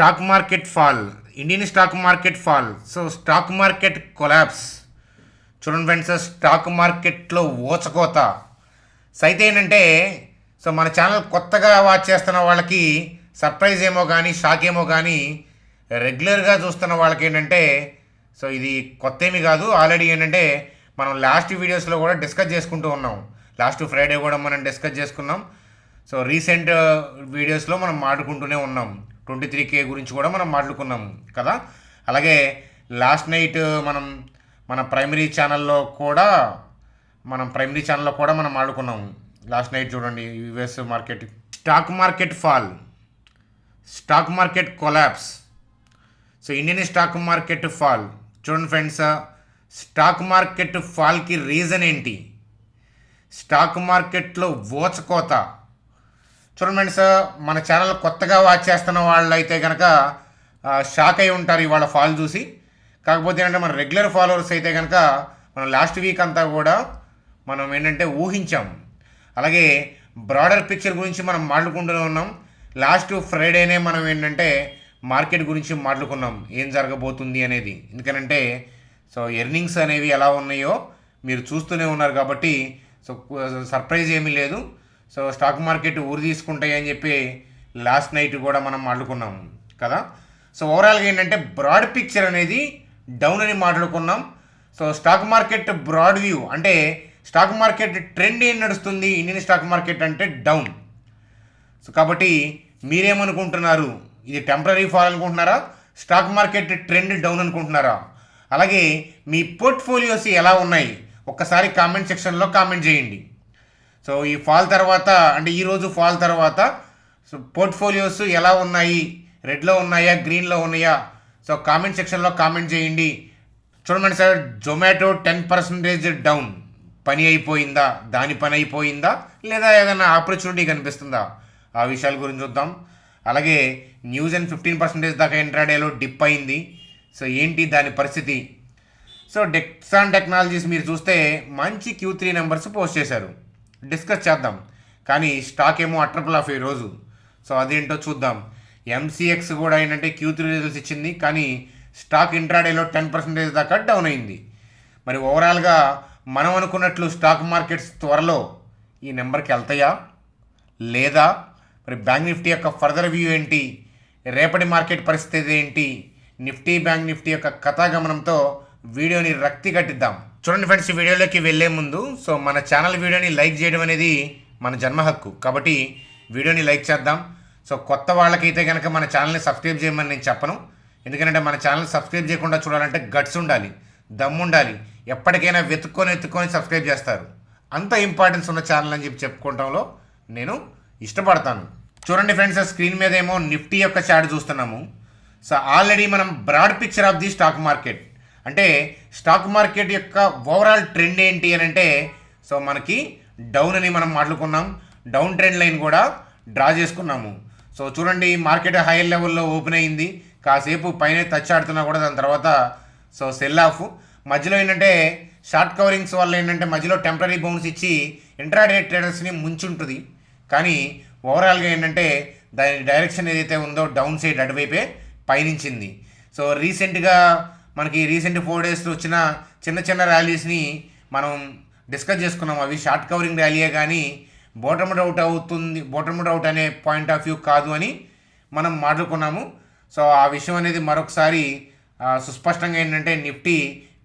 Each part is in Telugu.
Stock market fall, Indian stock market fall. So stock market collapse. చూడండి ఫ్రెండ్స్, స్టాక్ మార్కెట్లో ఊచకోత. సో అయితే ఏంటంటే, సో మన ఛానల్ కొత్తగా వాచ్ చేస్తున్న వాళ్ళకి సర్ప్రైజ్ ఏమో కానీ, షాక్ ఏమో కానీ, రెగ్యులర్గా చూస్తున్న వాళ్ళకి ఏంటంటే, సో ఇది కొత్త ఏమీ కాదు. ఆల్రెడీ ఏంటంటే మనం లాస్ట్ వీడియోస్లో కూడా డిస్కస్ చేసుకుంటూ ఉన్నాం. లాస్ట్ ఫ్రైడే కూడా మనం డిస్కస్ చేసుకున్నాం. సో రీసెంట్ వీడియోస్లో మనం మాట్లాడుకుంటూనే ఉన్నాం. 23K గురించి కూడా మనం మాట్లాడుకున్నాం కదా. అలాగే లాస్ట్ నైట్ మన ప్రైమరీ ఛానల్లో కూడా మనం మాట్లాడుకున్నాం. లాస్ట్ నైట్ చూడండి, US market, stock market fall, stock market collapse. So Indian stock market fall. చూడండి ఫ్రెండ్స్, స్టాక్ మార్కెట్ ఫాల్కి రీజన్ ఏంటి? స్టాక్ మార్కెట్లో ఊచకోత. చూడండి ఫ్రెండ్స్, మన ఛానల్ కొత్తగా వాచ్ చేస్తున్న వాళ్ళు అయితే కనుక షాక్ అయి ఉంటారు ఇవాళ ఫాల్ చూసి. కాకపోతే ఏంటంటే మన రెగ్యులర్ ఫాలోవర్స్ అయితే కనుక మనం లాస్ట్ వీక్ అంతా కూడా మనం ఏంటంటే ఊహించాం. అలాగే బ్రాడర్ పిక్చర్ గురించి మనం మాట్లాడుకుంటూనే ఉన్నాం. లాస్ట్ ఫ్రైడేనే మనం ఏంటంటే మార్కెట్ గురించి మాట్లాడుకున్నాం, ఏం జరగబోతుంది అనేది. ఎందుకనంటే సో ఎర్నింగ్స్ అనేవి ఎలా ఉన్నాయో మీరు చూస్తూనే ఉన్నారు కాబట్టి సో సర్ప్రైజ్ ఏమీ లేదు. సో స్టాక్ మార్కెట్ ఊరు తీసుకుంటాయి అని చెప్పి లాస్ట్ నైట్ కూడా మనం మాట్లాడుకున్నాం కదా. సో ఓవరాల్గా ఏంటంటే బ్రాడ్ పిక్చర్ అనేది డౌన్ అని మాట్లాడుకున్నాం. So stock market broad view అంటే స్టాక్ మార్కెట్ ట్రెండ్ ఏం నడుస్తుంది, ఇండియన్ స్టాక్ మార్కెట్ అంటే డౌన్. సో కాబట్టి మీరేమనుకుంటున్నారు? ఇది టెంపరీ ఫాల్ అనుకుంటున్నారా, స్టాక్ మార్కెట్ ట్రెండ్ డౌన్ అనుకుంటున్నారా? అలాగే మీ పోర్ట్ఫోలియోస్ ఎలా ఉన్నాయి ఒక్కసారి కామెంట్ సెక్షన్లో కామెంట్ చేయండి. సో ఈ ఫాల్ తర్వాత అంటే ఈరోజు ఫాల్ తర్వాత సో పోర్ట్ఫోలియోస్ ఎలా ఉన్నాయి, రెడ్లో ఉన్నాయా, గ్రీన్లో ఉన్నాయా? సో కామెంట్ సెక్షన్లో కామెంట్ చేయండి. చూడండి సార్, జొమాటో 10% డౌన్. పని అయిపోయిందా? దాని పని అయిపోయిందా, లేదా ఏదైనా ఆపర్చునిటీ కనిపిస్తుందా? ఆ విషయాల గురించి చూద్దాం. అలాగే న్యూస్ అండ్ 15% దాకా ఇంట్రాడేలో డిప్ అయింది. సో ఏంటి దాని పరిస్థితి? సో డెక్సాన్ టెక్నాలజీస్ మీరు చూస్తే మంచి Q3 నెంబర్స్ పోస్ట్ చేశారు, డిస్కస్ చేద్దాం. కానీ స్టాక్ ఏమో అట్రపుల్ ఆఫ్ ఈరోజు. సో అదేంటో చూద్దాం. MCX కూడా ఏంటంటే Q3 రిజల్ట్స్ ఇచ్చింది, కానీ స్టాక్ ఇంట్రాడేలో 10% దాకా డౌన్ అయింది. మరి ఓవరాల్గా మనం అనుకున్నట్లు స్టాక్ మార్కెట్స్ త్వరలో ఈ నెంబర్కి వెళ్తాయా లేదా? మరి బ్యాంక్ నిఫ్టీ యొక్క ఫర్దర్ వ్యూ ఏంటి? రేపటి మార్కెట్ పరిస్థితి ఏంటి? నిఫ్టీ, బ్యాంక్ నిఫ్టీ యొక్క కథాగమనంతో వీడియోని రక్తి కట్టిద్దాం. చూడండి ఫ్రెండ్స్, ఈ వీడియోలోకి వెళ్ళే ముందు సో మన ఛానల్ వీడియోని లైక్ చేయడం అనేది మన జన్మ హక్కు కాబట్టి వీడియోని లైక్ చేద్దాం. సో కొత్త వాళ్ళకైతే కనుక మన ఛానల్ని సబ్స్క్రైబ్ చేయమని నేను చెప్పను. ఎందుకంటే మన ఛానల్ సబ్స్క్రైబ్ చేయకుండా చూడాలంటే గట్స్ ఉండాలి, దమ్ము ఉండాలి. ఎప్పటికైనా వెతుక్కొని సబ్స్క్రైబ్ చేస్తారు. అంత ఇంపార్టెన్స్ ఉన్న ఛానల్ అని చెప్పి చెప్పుకోవడంలో నేను ఇష్టపడతాను. చూడండి ఫ్రెండ్స్, స్క్రీన్ మీద ఏమో నిఫ్టీ యొక్క చార్ట్ చూస్తున్నాము. సో ఆల్రెడీ మనం broad picture of the stock market అంటే స్టాక్ మార్కెట్ యొక్క ఓవరాల్ ట్రెండ్ ఏంటి అని అంటే సో మనకి డౌన్ అని మనం మాట్లాడుకున్నాం. డౌన్ ట్రెండ్ లైన్ కూడా డ్రా చేసుకున్నాము. సో చూడండి, మార్కెట్ హై లెవెల్లో ఓపెన్ అయింది, కాసేపు పైన టచ్ ఆడుతున్నా కూడా దాని తర్వాత సో సెల్ ఆఫ్. మధ్యలో ఏంటంటే షార్ట్ కవరింగ్స్ వల్ల ఏంటంటే మధ్యలో టెంపరీ బౌన్స్ ఇచ్చి ఇంట్రాడే ట్రేడర్స్ని ముంచుంటుంది. కానీ ఓవరాల్గా ఏంటంటే దాని డైరెక్షన్ ఏదైతే ఉందో డౌన్ సైడ్ అటువైపే పయనించింది. సో రీసెంట్గా మనకి రీసెంట్ 4 days వచ్చిన చిన్న ర్యాలీస్ని మనం డిస్కస్ చేసుకున్నాం. అవి షార్ట్ కవరింగ్ ర్యాలీయే కానీ బోటమ్ అవుట్ అనే పాయింట్ ఆఫ్ వ్యూ కాదు అని మనం మాట్లాడుకున్నాము. సో ఆ విషయం అనేది మరొకసారి సుస్పష్టంగా ఏంటంటే నిఫ్టీ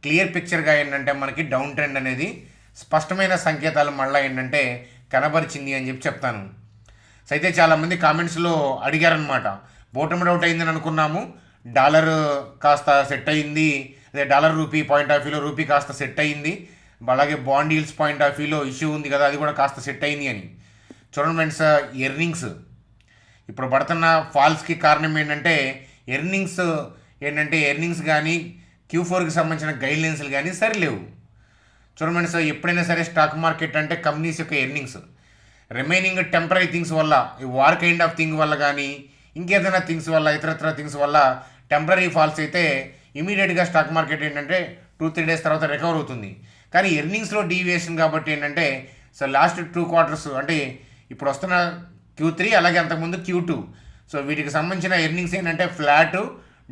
క్లియర్ పిక్చర్గా ఏంటంటే మనకి డౌన్ ట్రెండ్ అనేది స్పష్టమైన సంకేతాలు మళ్ళీ ఏంటంటే కనబరిచింది అని చెప్పి చెప్తాను. సో అయితే చాలామంది కామెంట్స్లో అడిగారనమాట, బోటమ్ అవుట్ అయిందని అనుకున్నాము, డాలర్ కాస్త సెట్ అయింది, అదే డాలర్ రూపీ పాయింట్ ఆఫ్ వ్యూలో రూపీ కాస్త సెట్ అయింది, అలాగే బాండ్ ఈల్డ్స్ పాయింట్ ఆఫ్ వ్యూలో ఇష్యూ ఉంది కదా, అది కూడా కాస్త సెట్ అయింది అని. చూడండి ఫ్రెండ్స్, ఎర్నింగ్స్ ఇప్పుడు పడుతున్న ఫాల్స్కి కారణం ఏంటంటే ఎర్నింగ్స్ కానీ Q4కి సంబంధించిన గైడ్లైన్స్లు కానీ సరిలేవు. చూడండి ఫ్రెండ్స్, ఎప్పుడైనా సరే స్టాక్ మార్కెట్ అంటే కంపెనీస్ యొక్క ఎర్నింగ్స్ రిమైనింగ్ టెంపరీ థింగ్స్ వల్ల, ఈ వార్ కైండ్ ఆఫ్ థింగ్ వల్ల కానీ ఇంకేదైనా థింగ్స్ వల్ల, ఇతరత్ర థింగ్స్ వల్ల టెంపరీ ఫాల్స్ అయితే ఇమీడియట్గా స్టాక్ మార్కెట్ ఏంటంటే 2-3 days తర్వాత రికవర్ అవుతుంది. కానీ ఎర్నింగ్స్లో డీవియేషన్ కాబట్టి ఏంటంటే సో లాస్ట్ 2 quarters అంటే ఇప్పుడు వస్తున్న Q3 అలాగే అంతకుముందు Q2 సో వీటికి సంబంధించిన ఎర్నింగ్స్ ఏంటంటే ఫ్లాట్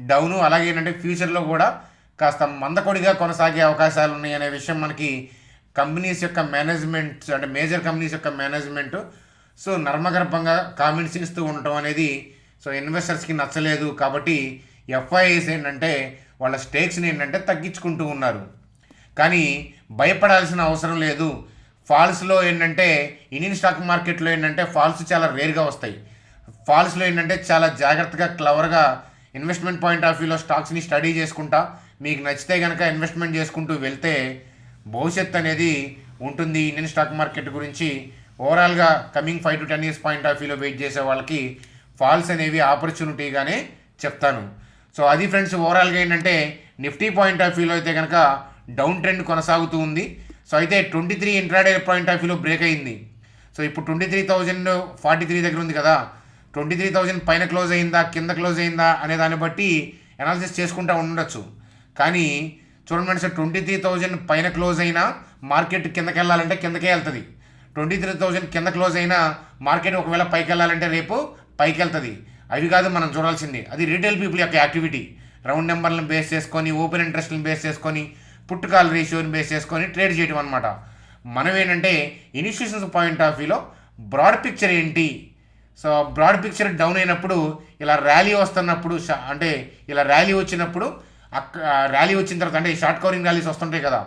డౌను, అలాగే ఏంటంటే ఫ్యూచర్లో కూడా కాస్త మందకొడిగా కొనసాగే అవకాశాలు ఉన్నాయి అనే విషయం మనకి కంపెనీస్ యొక్క మేనేజ్మెంట్, అంటే మేజర్ కంపెనీస్ యొక్క మేనేజ్మెంట్ సో నర్మగర్భంగా కామెంట్స్ ఇస్తూ ఉండటం అనేది సో ఇన్వెస్టర్స్కి నచ్చలేదు. కాబట్టి ఎఫ్ఐఐస్ ఏంటంటే వాళ్ళ స్టేక్స్ని ఏంటంటే తగ్గించుకుంటూ ఉన్నారు. కానీ భయపడాల్సిన అవసరం లేదు. ఫాల్స్లో ఏంటంటే ఇండియన్ స్టాక్ మార్కెట్లో ఏంటంటే ఫాల్స్ చాలా రేర్గా వస్తాయి. ఫాల్స్లో ఏంటంటే చాలా జాగ్రత్తగా క్లవర్గా ఇన్వెస్ట్మెంట్ పాయింట్ ఆఫ్ వ్యూలో స్టాక్స్ని స్టడీ చేసుకుంటా మీకు నచ్చితే కనుక ఇన్వెస్ట్మెంట్ చేసుకుంటూ వెళ్తే భవిష్యత్తు అనేది ఉంటుంది. ఇండియన్ స్టాక్ మార్కెట్ గురించి ఓవరాల్గా coming 5 to 10 years point of వ్యూలో వెయిట్ చేసే వాళ్ళకి ఫాల్స్ అనేవి ఆపర్చునిటీగానే చెప్తాను. సో అది ఫ్రెండ్స్, ఓవరాల్గా ఏంటంటే నిఫ్టీ పాయింట్ ఆఫ్ వ్యూలో అయితే కనుక డౌన్ ట్రెండ్ కొనసాగుతూ ఉంది. సో అయితే 23 ఇంట్రాడే పాయింట్ ఆఫ్ వ్యూలో బ్రేక్ అయింది. సో ఇప్పుడు 23,043 దగ్గర ఉంది కదా, 23,000 పైన క్లోజ్ అయిందా కింద క్లోజ్ అయిందా అనే దాన్ని బట్టి అనాలిసిస్ చేసుకుంటూ ఉండొచ్చు. కానీ చూడండి ఫ్రెండ్స్, 23,000 పైన క్లోజ్ అయినా మార్కెట్ కిందకి వెళ్ళాలంటే కిందకే వెళ్తుంది. 23,000 కింద క్లోజ్ అయినా మార్కెట్ ఒకవేళ పైకి వెళ్ళాలంటే రేపు పైకి వెళ్తుంది. అవి కాదు మనం చూడాల్సింది, అది రీటైల్ పీపుల్ యొక్క యాక్టివిటీ. రౌండ్ నెంబర్లను బేస్ చేసుకొని, ఓపెన్ ఇంట్రెస్ట్ని బేస్ చేసుకొని, పుట్ కాల్ రేషియోని బేస్ చేసుకొని ట్రేడ్ చేయడం అనమాట. మనం ఏంటంటే ఇన్స్టిట్యూషన్స్ పాయింట్ ఆఫ్ వ్యూలో బ్రాడ్ పిక్చర్ ఏంటి, సో బ్రాడ్ పిక్చర్ డౌన్ అయినప్పుడు ఇలా ర్యాలీ వస్తున్నప్పుడు, అంటే ఇలా ర్యాలీ వచ్చినప్పుడు ర్యాలీ వచ్చిన తర్వాత అంటే షార్ట్ కవరింగ్ ర్యాలీస్ వస్తుంటాయి కదా,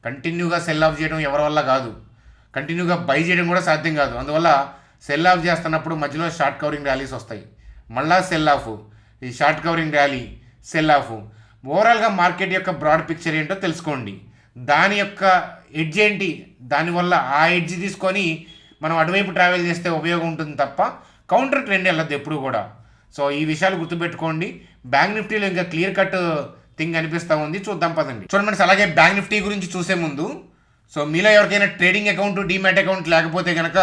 కంటిన్యూగా సెల్ ఆఫ్ చేయడం ఎవరి వల్ల కాదు, కంటిన్యూగా బై చేయడం కూడా సాధ్యం కాదు. అందువల్ల సెల్ ఆఫ్ చేస్తున్నప్పుడు మధ్యలో షార్ట్ కవరింగ్ ర్యాలీస్ వస్తాయి, మళ్ళా సెల్ ఆఫ్, ఈ short covering rally, cell of. ఓవరాల్గా మార్కెట్ యొక్క బ్రాడ్ పిక్చర్ ఏంటో తెలుసుకోండి, దాని యొక్క ఎడ్జ్ ఏంటి, దానివల్ల ఆ ఎడ్జ్ తీసుకొని మనం అటువైపు ట్రావెల్ చేస్తే ఉపయోగం ఉంటుంది తప్ప కౌంటర్ ట్రెండ్ వెళ్ళదు ఎప్పుడు కూడా. సో ఈ విషయాలు గుర్తుపెట్టుకోండి. బ్యాంక్ నిఫ్టీలో ఇంకా క్లియర్ కట్ థింగ్ అనిపిస్తూ ఉంది, చూద్దాం పదండి. చూడండి, అలాగే బ్యాంక్ నిఫ్టీ గురించి చూసే ముందు, సో మీలో ఎవరికైనా ట్రేడింగ్ అకౌంట్, డీమ్యాట్ అకౌంట్ లేకపోతే కనుక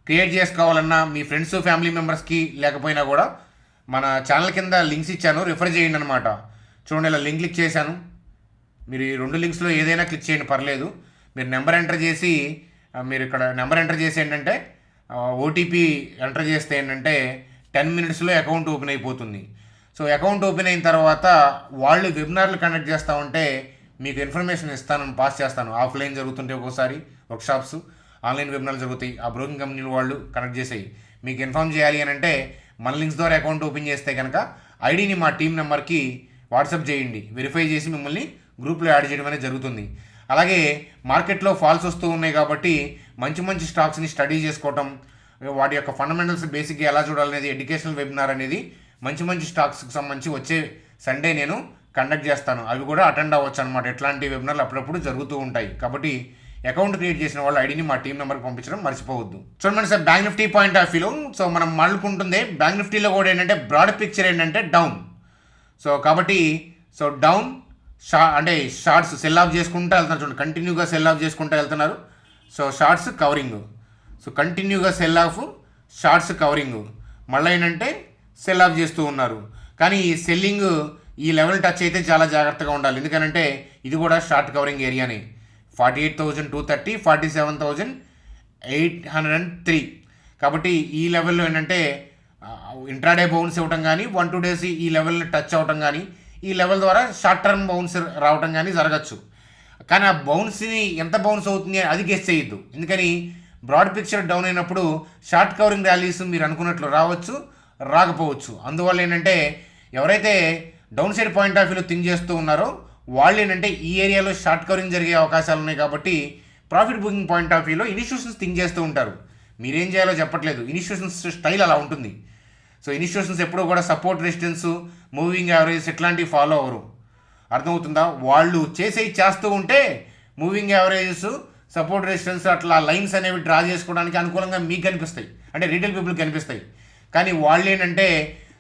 క్రియేట్ చేసుకోవాలన్నా, మీ ఫ్రెండ్స్ ఫ్యామిలీ మెంబర్స్కి లేకపోయినా కూడా మన ఛానల్ కింద లింక్స్ ఇచ్చాను, రిఫర్ చేయండి అనమాట. చూడండి, ఇలా లింక్ క్లిక్ చేశాను. మీరు ఈ 2 లింక్స్లో ఏదైనా క్లిక్ చేయండి, పర్లేదు. మీరు నెంబర్ ఎంటర్ చేసి, మీరు ఇక్కడ నెంబర్ ఎంటర్ చేసి ఏంటంటే ఓటీపీ ఎంటర్ చేస్తే ఏంటంటే 10 minutesలో అకౌంట్ ఓపెన్ అయిపోతుంది. సో అకౌంట్ ఓపెన్ అయిన తర్వాత వాళ్ళు వెబినార్లు కండక్ట్ చేస్తూ ఉంటే మీకు ఇన్ఫర్మేషన్ ఇస్తాను, పాస్ చేస్తాను. ఆఫ్లైన్ జరుగుతుంటే ఒక్కోసారి వర్క్షాప్స్, ఆన్లైన్ వెబినార్లు జరుగుతాయి. ఆ బ్రోకింగ్ కంపెనీల వాళ్ళు కనెక్ట్ చేసేవి మీకు ఇన్ఫామ్ చేయాలి అని అంటే మన లింక్స్ ద్వారా అకౌంట్ ఓపెన్ చేస్తే కనుక ఐడిని మా టీం నెంబర్కి వాట్సాప్ చేయండి, వెరిఫై చేసి మిమ్మల్ని గ్రూప్లో యాడ్ చేయడం అనేది జరుగుతుంది. అలాగే మార్కెట్లో ఫాల్స్ వస్తూ ఉన్నాయి కాబట్టి మంచి మంచి స్టాక్స్ని స్టడీ చేసుకోవటం, వాటి యొక్క ఫండమెంటల్స్ బేసిక్గా ఎలా చూడాలనేది ఎడ్యుకేషనల్ వెబినార్ అనేది మంచి మంచి స్టాక్స్కి సంబంధించి వచ్చే సండే నేను కండక్ట్ చేస్తాను. అవి కూడా అటెండ్ అవ్వచ్చు అనమాట. ఇట్లాంటి వెబినార్లు అప్పుడప్పుడు జరుగుతూ ఉంటాయి. కాబట్టి అకౌంట్ క్రియేట్ చేసిన వాళ్ళ ఐడిని మా టీం నెంబర్కి పంపించడం మర్చిపోవద్దు. చూడండి sir, bank Nifty point of వ్యూలో సో మనం మాట్లాడుకుంటుంది బ్యాంక్ నిఫ్టీలో కూడా ఏంటంటే బ్రాడ్ పిక్చర్ ఏంటంటే డౌన్. సో కాబట్టి సో డౌన్ అంటే షార్ట్స్ సెల్ ఆఫ్ చేసుకుంటూ వెళ్తున్నారు. చూడండి, కంటిన్యూగా సెల్ ఆఫ్ చేసుకుంటూ వెళ్తున్నారు. సో షార్ట్స్ కవరింగ్, సో కంటిన్యూగా సెల్ ఆఫ్, షార్ట్స్ కవరింగ్, మళ్ళీ ఏంటంటే సెల్ ఆఫ్ చేస్తూ ఉన్నారు. కానీ ఈ సెల్లింగ్ ఈ లెవెల్ టచ్ అయితే చాలా జాగ్రత్తగా ఉండాలి. ఎందుకంటే ఇది కూడా షార్ట్ కవరింగ్ ఏరియానే. 48,230, 47,803. కాబట్టి ఈ లెవెల్లో ఏంటంటే ఇంట్రాడే బౌన్స్ ఇవ్వటం కానీ, 1-2 days ఈ లెవెల్ని టచ్ అవ్వటం కానీ, ఈ లెవెల్ ద్వారా షార్ట్ టర్మ్ బౌన్స్ రావటం కానీ జరగచ్చు. కానీ ఆ బౌన్స్ని ఎంత బౌన్స్ అవుతుంది అది గెస్ చేయొద్దు. ఎందుకని బ్రాడ్ పిక్చర్ డౌన్ అయినప్పుడు షార్ట్ కవరింగ్ ర్యాలీస్ మీరు అనుకున్నట్లు రావచ్చు, రాకపోవచ్చు. అందువల్ల ఏంటంటే ఎవరైతే డౌన్ సైడ్ పాయింట్ ఆఫ్ వ్యూలో థింక్ చేస్తూ ఉన్నారో వాళ్ళు ఏంటంటే ఈ ఏరియాలో షార్ట్ కవరింగ్ జరిగే అవకాశాలు ఉన్నాయి. కాబట్టి ప్రాఫిట్ బుకింగ్ పాయింట్ ఆఫ్ వ్యూలో ఇన్స్టిట్యూషన్స్ థింక్ చేస్తూ ఉంటారు. మీరేం చేయాలో చెప్పట్లేదు, ఇన్స్టిట్యూషన్స్ స్టైల్ అలా ఉంటుంది. సో ఇన్స్టిట్యూషన్స్ ఎప్పుడూ కూడా సపోర్ట్ రెసిస్టెన్స్, మూవింగ్ యావరేజ్ ఇట్లాంటివి ఫాలో అవ్వరు. అర్థమవుతుందా? వాళ్ళు చేస్తూ ఉంటే మూవింగ్ యావరేజెస్, సపోర్ట్ రెసిస్టెన్స్ అట్లా లైన్స్ అనేవి డ్రా చేసుకోవడానికి అనుకూలంగా మీకు కనిపిస్తాయి, అంటే రీటైల్ పీపుల్కి కనిపిస్తాయి. కానీ వాళ్ళు ఏంటంటే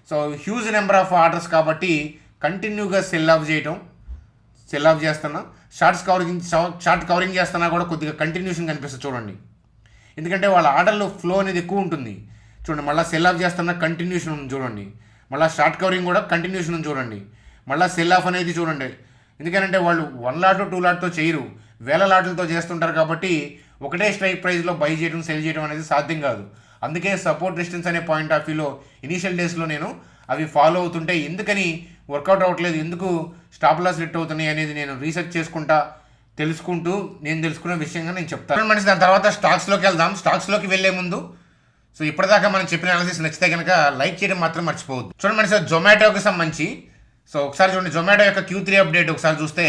so huge number of orders కాబట్టి కంటిన్యూగా సెల్ ఆఫ్ చేస్తున్నా, షార్ట్ కవరింగ్ చేస్తున్నా కూడా కొద్దిగా కంటిన్యూషన్ కనిపిస్తుంది. చూడండి, ఎందుకంటే వాళ్ళ ఆర్డర్లో ఫ్లో అనేది ఎక్కువ ఉంటుంది. చూడండి, మళ్ళీ సెల్ ఆఫ్ చేస్తున్న కంటిన్యూషన్ ఉంది చూడండి, మళ్ళీ షార్ట్ కవరింగ్ కూడా కంటిన్యూషన్ ఉంది చూడండి, మళ్ళీ సెల్ ఆఫ్ అనేది చూడండి. ఎందుకంటే వాళ్ళు 1 lot 2 lot చేయరు, వేల లాట్లతో చేస్తుంటారు. కాబట్టి ఒకటే స్ట్రైక్ ప్రైస్లో బై చేయడం, సెల్ చేయడం అనేది సాధ్యం కాదు. అందుకే సపోర్ట్ రెసిస్టెన్స్ అనే పాయింట్ ఆఫ్ వ్యూలో ఇనీషియల్ డేస్లో నేను అవి ఫాలో అవుతుంటే ఎందుకని వర్కౌట్ అవ్వట్లేదు, ఎందుకు స్టాప్ లాస్ హిట్ అవుతున్నాయి అనేది నేను రీసెర్చ్ చేసుకుంటా తెలుసుకుంటూ నేను తెలుసుకున్న విషయంగా నేను చెప్తాను. మనిషి దాని తర్వాత స్టాక్స్లోకి వెళ్దాం. స్టాక్స్లోకి వెళ్ళే ముందు సో ఇప్పటిదాకా మనం చెప్పిన అనాలిసిస్ నచ్చితే కనుక లైక్ చేయడం మాత్రం మర్చిపోవద్దు. చూడండి మనిషి జొమాటోకి సంబంధించి సో ఒకసారి చూడండి, జొమాటో యొక్క Q3 అప్డేట్ ఒకసారి చూస్తే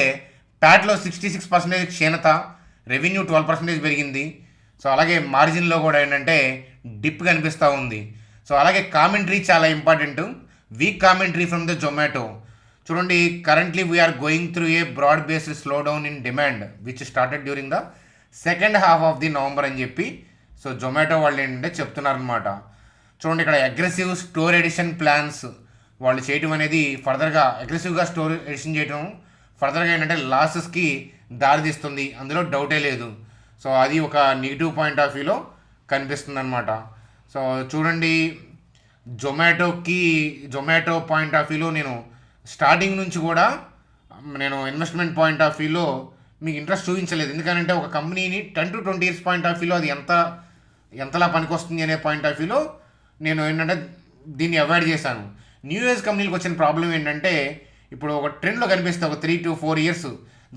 ప్యాట్లో 66% క్షీణత, రెవెన్యూ 12% పెరిగింది. సో అలాగే మార్జిన్లో కూడా ఏంటంటే డిప్ కనిపిస్తూ ఉంది. సో అలాగే కామెంటరీ చాలా important, weak commentary from the Zomato. చూడండి, currently we are going through a broad based slow down in demand which started during the second half of the November అని చెప్పి సో జొమాటో వాళ్ళు ఏంటంటే చెప్తున్నారనమాట. చూడండి, ఇక్కడ అగ్రెసివ్ స్టోర్ ఎడిషన్ ప్లాన్స్ వాళ్ళు చేయటం అనేది ఫర్దర్గా అగ్రెసివ్గా స్టోర్ ఎడిషన్ చేయటం ఫర్దర్గా ఏంటంటే లాసెస్కి దారితీస్తుంది, అందులో డౌటే లేదు. సో అది ఒక నెగిటివ్ పాయింట్ ఆఫ్ వ్యూలో కనిపిస్తుంది అనమాట. సో చూడండి, జొమాటో పాయింట్ ఆఫ్ వ్యూలో నేను స్టార్టింగ్ నుంచి కూడా నేను ఇన్వెస్ట్మెంట్ పాయింట్ ఆఫ్ వ్యూలో మీకు ఇంట్రెస్ట్ చూపించలేదు. ఎందుకంటే ఒక కంపెనీని 10 to 20 years పాయింట్ ఆఫ్ వ్యూలో అది ఎంతలా పనికొస్తుంది అనే పాయింట్ ఆఫ్ వ్యూలో నేను ఏంటంటే దీన్ని అవాయిడ్ చేశాను. న్యూ ఏజ్ కంపెనీలకు వచ్చిన ప్రాబ్లం ఏంటంటే ఇప్పుడు ఒక ట్రెండ్లో కనిపిస్తే ఒక 3 to 4 years,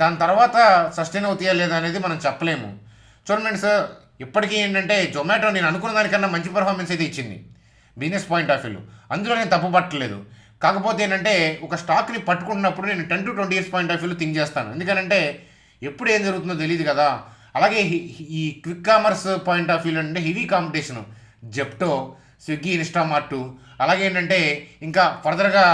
దాని తర్వాత సస్టైన్ అవుతాయా లేదా అనేది మనం చెప్పలేము. చూడండి సార్, ఇప్పటికీ ఏంటంటే జొమాటో నేను అనుకున్న దానికన్నా మంచి పర్ఫార్మెన్స్ అయితే ఇచ్చింది బిజినెస్ పాయింట్ ఆఫ్ వ్యూలో, అందులో నేను తప్పు పట్టలేదు. కాకపోతే ఏంటంటే ఒక స్టాక్ని పట్టుకున్నప్పుడు నేను 10 to 20 years పాయింట్ ఆఫ్ వ్యూలో థింక్ చేస్తాను. ఎందుకంటే ఎప్పుడు ఏం జరుగుతుందో తెలియదు కదా. అలాగే ఈ క్విక్ కామర్స్ పాయింట్ ఆఫ్ వ్యూలో అంటే heavy competition, Zepto, Swiggy, Instamart, అలాగే ఏంటంటే ఇంకా ఫర్దర్గా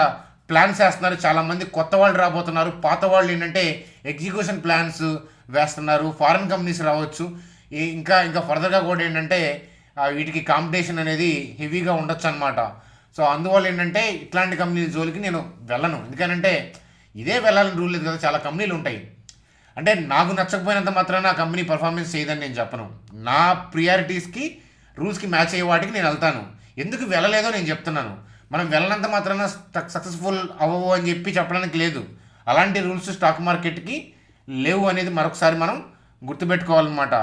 ప్లాన్స్ వేస్తున్నారు, చాలామంది కొత్త వాళ్ళు రాబోతున్నారు, పాత వాళ్ళు ఏంటంటే ఎగ్జిక్యూషన్ ప్లాన్స్ వేస్తున్నారు, ఫారిన్ కంపెనీస్ రావచ్చు, ఇంకా ఫర్దర్గా కూడా ఏంటంటే వీటికి కాంపిటీషన్ అనేది హెవీగా ఉండొచ్చు అనమాట. సో అందువల్ల ఏంటంటే ఇట్లాంటి కంపెనీల జోలికి నేను వెళ్ళను. ఎందుకంటే ఇదే వెళ్ళాలని రూల్ లేదు కదా, చాలా కంపెనీలు ఉంటాయి. అంటే నాకు నచ్చకపోయినంత మాత్రాన ఆ కంపెనీ పర్ఫార్మెన్స్ చేయదని నేను చెప్పను. నా ప్రియారిటీస్కి రూల్స్కి మ్యాచ్ అయ్యే వాటికి నేను వెళ్తాను. ఎందుకు వెళ్ళలేదో నేను చెప్తున్నాను. మనం వెళ్ళనంత మాత్రాన సక్సెస్ఫుల్ అవ్వవు అని చెప్పి చెప్పడానికి లేదు. అలాంటి రూల్స్ స్టాక్ మార్కెట్కి లేవు అనేది మరొకసారి మనం గుర్తుపెట్టుకోవాలన్నమాట.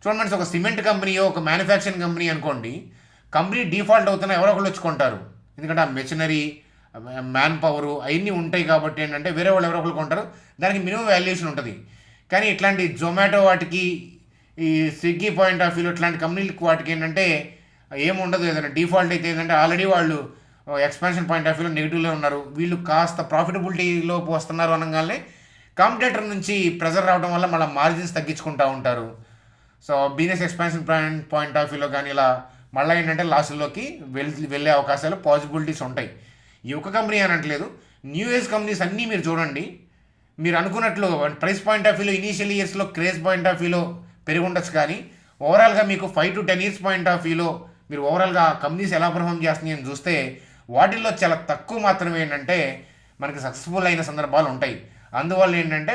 చూడండి మనసు, ఒక సిమెంట్ కంపెనీయో ఒక మ్యానుఫ్యాక్చరింగ్ కంపెనీ అనుకోండి, కంపెనీ డిఫాల్ట్ అవుతున్నా ఎవరో ఒకళ్ళు వచ్చి కొంటారు. ఎందుకంటే ఆ మెషినరీ, మ్యాన్ పవరు అవన్నీ ఉంటాయి కాబట్టి ఏంటంటే వేరే వాళ్ళు ఎవరో ఒకళ్ళు కొంటారు, దానికి మినిమం వాల్యుయేషన్ ఉంటుంది. కానీ ఇట్లాంటి జొమాటో వాటికి, ఈ స్విగ్గీ పాయింట్ ఆఫ్ వ్యూలో ఇట్లాంటి కంపెనీలకు వాటికి ఏంటంటే ఏముండదు. ఏదైనా డిఫాల్ట్ అయితే ఏంటంటే ఆల్రెడీ వాళ్ళు ఎక్స్పాన్షన్ పాయింట్ ఆఫ్ వ్యూలో నెగిటివ్లో ఉన్నారు, వీళ్ళు కాస్త ప్రాఫిటబిలిటీలో వస్తున్నారు అనగానే కాంపిటేటర్ నుంచి ప్రెజర్ రావడం వల్ల మళ్ళీ మార్జిన్స్ తగ్గించుకుంటూ ఉంటారు. So business expansion point of వ్యూలో కానీ ఇలా మళ్ళీ ఏంటంటే లాసుల్లోకి వెళ్ళే అవకాశాలు, పాసిబిలిటీస్ ఉంటాయి. ఈ ఒక్క కంపెనీ అని అనట్లేదు, న్యూ ఏజ్ కంపెనీస్ అన్నీ మీరు చూడండి. మీరు అనుకున్నట్లు ప్రైస్ పాయింట్ ఆఫ్ వ్యూలో ఇనీషియల్ ఇయర్స్లో క్రేజ్ పాయింట్ ఆఫ్ వ్యూలో పెరిగి ఉండొచ్చు, కానీ ఓవరాల్గా మీకు 5 to 10 years పాయింట్ ఆఫ్ వ్యూలో మీరు ఓవరాల్గా కంపెనీస్ ఎలా పర్ఫామ్ చేస్తున్నాయి అని చూస్తే వాటిల్లో చాలా తక్కువ మాత్రమే ఏంటంటే మనకి సక్సెస్ఫుల్ అయిన సందర్భాలు ఉంటాయి. అందువల్ల ఏంటంటే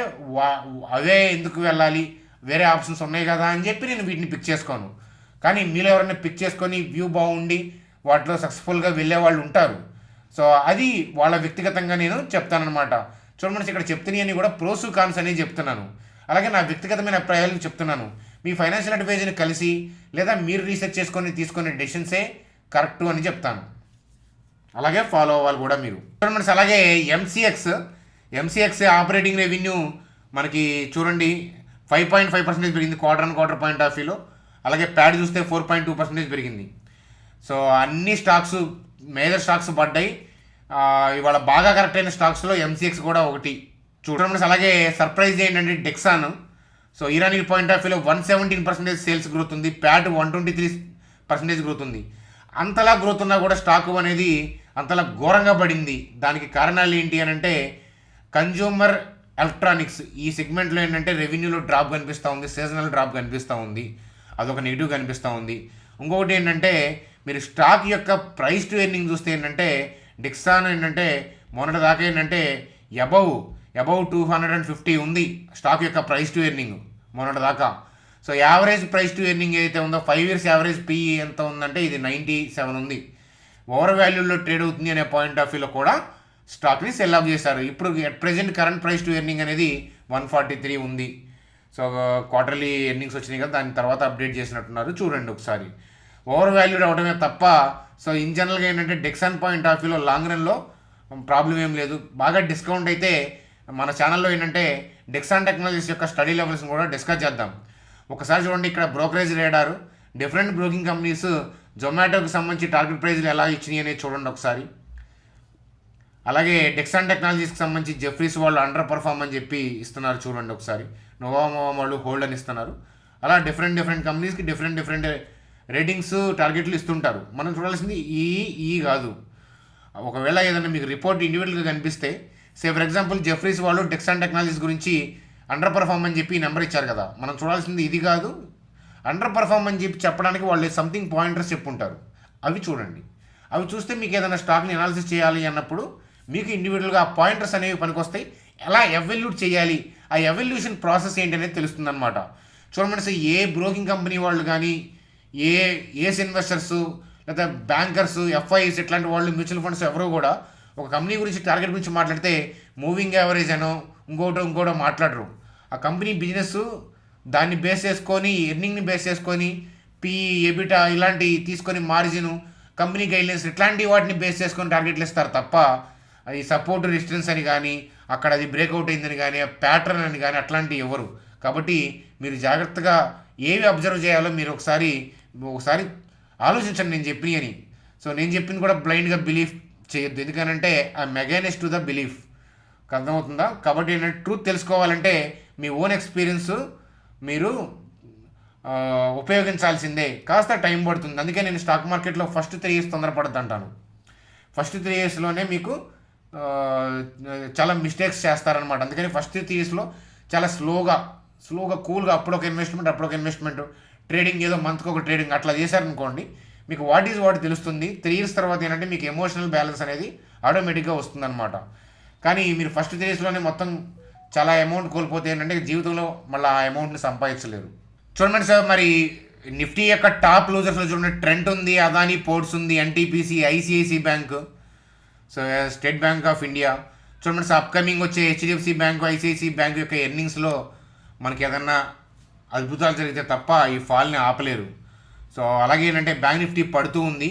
అవే ఎందుకు వెళ్ళాలి, వేరే ఆప్షన్స్ ఉన్నాయి కదా అని చెప్పి నేను వీటిని పిక్ చేసుకోను. కానీ మీరు ఎవరైనా పిక్ చేసుకొని వ్యూ బాగుండి వాటిలో సక్సెస్ఫుల్గా వెళ్ళే వాళ్ళు ఉంటారు. సో అది వాళ్ళ వ్యక్తిగతంగా నేను చెప్తానమాట. చూడమని ఇక్కడ చెప్తున్నాయని కూడా ప్రోస్ కాన్స్ అనేది చెప్తున్నాను. అలాగే నా వ్యక్తిగతమైన అభిప్రాయాలు చెప్తున్నాను. మీ ఫైనాన్షియల్ అడ్వైజర్ని కలిసి లేదా మీరు రీసెర్చ్ చేసుకొని తీసుకునే డెసిషన్సే కరెక్టు అని చెప్తాను. అలాగే ఫాలో అవ్వాలి కూడా మీరు. చూడండి అలాగే ఎంసీఎక్స్ ఆపరేటింగ్ రెవెన్యూ మనకి చూడండి 5.5% పెరిగింది క్వార్టర్ పాయింట్ ఆఫ్ వ్యూలో. అలాగే ప్యాడ్ చూస్తే 4.2% పెరిగింది. సో అన్ని స్టాక్స్, మేజర్ స్టాక్స్ పడ్డాయి. ఇవాళ బాగా కరెక్ట్ అయిన స్టాక్స్లో ఎంసీఎక్స్ కూడా ఒకటి. చూడండి అలాగే సర్ప్రైజ్ ఏంటంటే డెక్సాన్. సో ఇరానీ పాయింట్ ఆఫ్ వ్యూలో 117% సేల్స్ గ్రోత్ ఉంది, ప్యాడ్ 123% గ్రోత్ ఉంది. అంతలా గ్రోత్ ఉన్నా కూడా స్టాక్ అనేది అంతలా ఘోరంగా పడింది. దానికి కారణాలు ఏంటి అని అంటే కన్జ్యూమర్ ఎలక్ట్రానిక్స్ ఈ సెగ్మెంట్లో ఏంటంటే రెవెన్యూలో డ్రాప్ కనిపిస్తూ ఉంది, సీజనల్ డ్రాప్ కనిపిస్తూ ఉంది, అదొక నెగిటివ్ కనిపిస్తూ ఉంది. ఇంకొకటి ఏంటంటే మీరు స్టాక్ యొక్క ప్రైస్ టు ఎర్నింగ్ చూస్తే ఏంటంటే డెక్సాన్ ఏంటంటే మొన్నటి దాకా ఏంటంటే అబౌవ్ 250 ఉంది స్టాక్ యొక్క ప్రైస్ టు ఎర్నింగ్ మొన్నటి దాకా. So average price to earning ఏదైతే ఉందో 5 years యావరేజ్ పిఈ ఎంత ఉందంటే ఇది 97 ఉంది. ఓవర్ వాల్యూలో ట్రేడ్ అవుతుంది అనే పాయింట్ ఆఫ్ వ్యూలో కూడా స్టాక్ని సెల్ ఆఫ్ చేశారు. ఇప్పుడు at present current price to earning అనేది 143 ఉంది. సో క్వార్టర్లీ ఎర్నింగ్స్ వచ్చినాయి కదా, దాని తర్వాత అప్డేట్ చేసినట్టున్నారు, చూడండి ఒకసారి. ఓవర్ వాల్యూడ్ అవడమే తప్ప సో ఇన్ జనరల్గా ఏంటంటే డెక్సాన్ పాయింట్ ఆఫ్ వ్యూలో లాంగ్ రన్లో ప్రాబ్లం ఏం లేదు. బాగా డిస్కౌంట్ అయితే మన ఛానల్లో ఏంటంటే డెక్సాన్ టెక్నాలజీస్ యొక్క స్టడీ లెవెల్స్ని కూడా డిస్కస్ చేద్దాం. ఒకసారి చూడండి, ఇక్కడ బ్రోకరేజ్ రేడారు డిఫరెంట్ బ్రోకింగ్ కంపెనీస్ జొమాటోకి సంబంధించి టార్గెట్ ప్రైజ్లు ఎలా ఇచ్చినాయి అనేది చూడండి ఒకసారి. అలాగే డెక్సాన్ టెక్నాలజీస్కి సంబంధించి జెఫ్రీస్ వాళ్ళు అండర్ పర్ఫార్మ్ అని చెప్పి ఇస్తున్నారు చూడండి ఒకసారి. నోవామోవా వాళ్ళు హోల్డ్ అని ఇస్తున్నారు. అలా డిఫరెంట్ కంపెనీస్కి డిఫరెంట్ రేటింగ్స్ టార్గెట్లు ఇస్తుంటారు. మనం చూడాల్సింది ఈ కాదు. ఒకవేళ ఏదైనా మీకు రిపోర్ట్ ఇండివిజువల్గా కనిపిస్తే ఫర్ ఎగ్జాంపుల్ జెఫ్రీస్ వాళ్ళు డెక్సాన్ టెక్నాలజీస్ గురించి అండర్ పర్ఫార్మ్ అని చెప్పి నెంబర్ ఇచ్చారు కదా, మనం చూడాల్సింది ఇది కాదు. అండర్ పర్ఫార్మ్ అని చెప్పి చెప్పడానికి వాళ్ళు సంథింగ్ పాయింటర్స్ చెప్పుంటారు, అవి చూడండి. అవి చూస్తే మీకు ఏదైనా స్టాక్ని అనాలిసిస్ చేయాలి అన్నప్పుడు మీకు ఇండివిజువల్గా ఆ పాయింటర్స్ అనేవి పనికొస్తాయి. ఎలా ఎవల్యూట్ చేయాలి, ఆ ఎవల్యూషన్ ప్రాసెస్ ఏంటి అనేది తెలుస్తుంది అనమాట. చూడమంటే ఏ బ్రోకింగ్ కంపెనీ వాళ్ళు కానీ ఏస్ ఇన్వెస్టర్స్ లేదా బ్యాంకర్స్ ఎఫ్ఐస్ ఇట్లాంటి వాళ్ళు మ్యూచువల్ ఫండ్స్ ఎవరు కూడా ఒక కంపెనీ గురించి టార్గెట్ గురించి మాట్లాడితే మూవింగ్ యావరేజ్ అనో ఇంకోటో మాట్లాడరు. ఆ కంపెనీ బిజినెస్ దాన్ని బేస్ చేసుకొని ఎర్నింగ్ని బేస్ చేసుకొని పిఈ ఎబిటా ఇలాంటి తీసుకొని మార్జిను కంపెనీ గైడ్లైన్స్ ఇట్లాంటి వాటిని బేస్ చేసుకొని టార్గెట్లు ఇస్తారు తప్ప అది సపోర్ట్ రెసిస్టెన్స్ అని కానీ అక్కడ అది బ్రేక్అవుట్ అయిందని కానీ ప్యాటర్న్ అని కానీ అట్లాంటివి ఎవరు. కాబట్టి మీరు జాగ్రత్తగా ఏవి అబ్జర్వ్ చేయాలో మీరు ఒకసారి ఆలోచించండి నేను చెప్పినవి అని. సో నేను చెప్పింది కూడా బ్లైండ్గా బిలీఫ్ చేయొద్దు, ఎందుకనంటే ఐ మెగానెస్ టు ద బిలీఫ్. అర్థమవుతుందా? కాబట్టి ఏంటంటే ట్రూత్ తెలుసుకోవాలంటే మీ ఓన్ ఎక్స్పీరియన్స్ మీరు ఉపయోగించాల్సిందే. కాస్త టైం పడుతుంది. అందుకే నేను స్టాక్ మార్కెట్లో ఫస్ట్ 3 years తొందరపడద్దు అంటాను. ఫస్ట్ 3 yearsలోనే మీకు చాలా మిస్టేక్స్ చేస్తారనమాట. అందుకని ఫస్ట్ 3 yearsలో చాలా స్లోగా కూల్గా అప్పుడొక ఇన్వెస్ట్మెంట్ ట్రేడింగ్ ఏదో మంత్కి ఒక ట్రేడింగ్ అట్లా చేశారనుకోండి, మీకు వాట్ తెలుస్తుంది. 3 years తర్వాత ఏంటంటే మీకు ఎమోషనల్ బ్యాలెన్స్ అనేది ఆటోమేటిక్గా వస్తుందన్నమాట. కానీ మీరు ఫస్ట్ 3 yearsలోనే మొత్తం చాలా అమౌంట్ కోల్పోతే ఏంటంటే జీవితంలో మళ్ళీ ఆ అమౌంట్ని సంపాదించలేరు. చూడండి సార్, మరి నిఫ్టీ యొక్క టాప్ లూజర్స్లో చూడండి, ట్రెంట్ ఉంది, అదానీ పోర్ట్స్ ఉంది, NTPC, ICICI bank, so state bank of India. చూడండి సార్, అప్కమింగ్ వచ్చే హెచ్డిఎఫ్సి బ్యాంకు, ఐసిఐసి బ్యాంకు యొక్క ఎర్నింగ్స్లో మనకి ఏదన్నా అద్భుతాలు జరిగితే తప్ప ఈ ఫాల్ని ఆపలేరు. సో అలాగే ఏంటంటే బ్యాంక్ నిఫ్టీ పడుతూ ఉంది.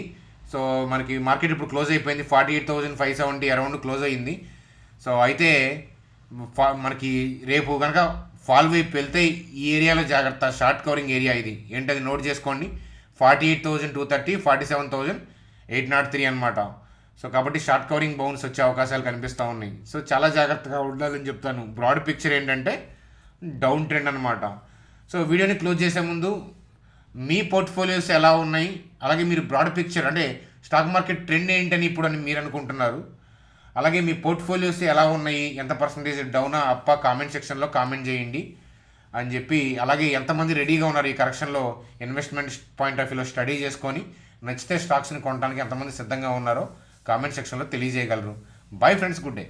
సో మనకి మార్కెట్ ఇప్పుడు క్లోజ్ అయిపోయింది, 48,570 అరౌండ్ క్లోజ్ అయ్యింది. సో అయితే మనకి రేపు కనుక ఫాల్ వైపు వెళ్తే ఈ ఏరియాలో జాగ్రత్త, షార్ట్ కవరింగ్ ఏరియా ఇది ఏంటది నోట్ చేసుకోండి. 48,230, 47,803 అనమాట. సో కాబట్టి షార్ట్ కవరింగ్ బౌన్స్ వచ్చే అవకాశాలు కనిపిస్తూ ఉన్నాయి. సో చాలా జాగ్రత్తగా ఉండాలని చెప్తాను. బ్రాడ్ పిక్చర్ ఏంటంటే డౌన్ ట్రెండ్ అనమాట. సో వీడియోని క్లోజ్ చేసే ముందు మీ పోర్ట్ఫోలియోస్ ఎలా ఉన్నాయి, అలాగే మీరు బ్రాడ్ పిక్చర్ అంటే స్టాక్ మార్కెట్ ట్రెండ్ ఏంటని ఇప్పుడు అని మీరు అనుకుంటున్నారు, అలాగే మీ పోర్ట్ఫోలియోస్ ఎలా ఉన్నాయి, ఎంత పర్సంటేజ్ డౌనా అప్ప కామెంట్ సెక్షన్లో కామెంట్ చేయండి అని చెప్పి, అలాగే ఎంతమంది రెడీగా ఉన్నారు ఈ కరెక్షన్లో ఇన్వెస్ట్మెంట్ పాయింట్ ఆఫ్ వ్యూలో స్టడీ చేసుకొని నచ్చితే స్టాక్స్ని కొనడానికి ఎంతమంది సిద్ధంగా ఉన్నారో కామెంట్ సెక్షన్లో తెలియజేయగలరు. Bye friends, good day.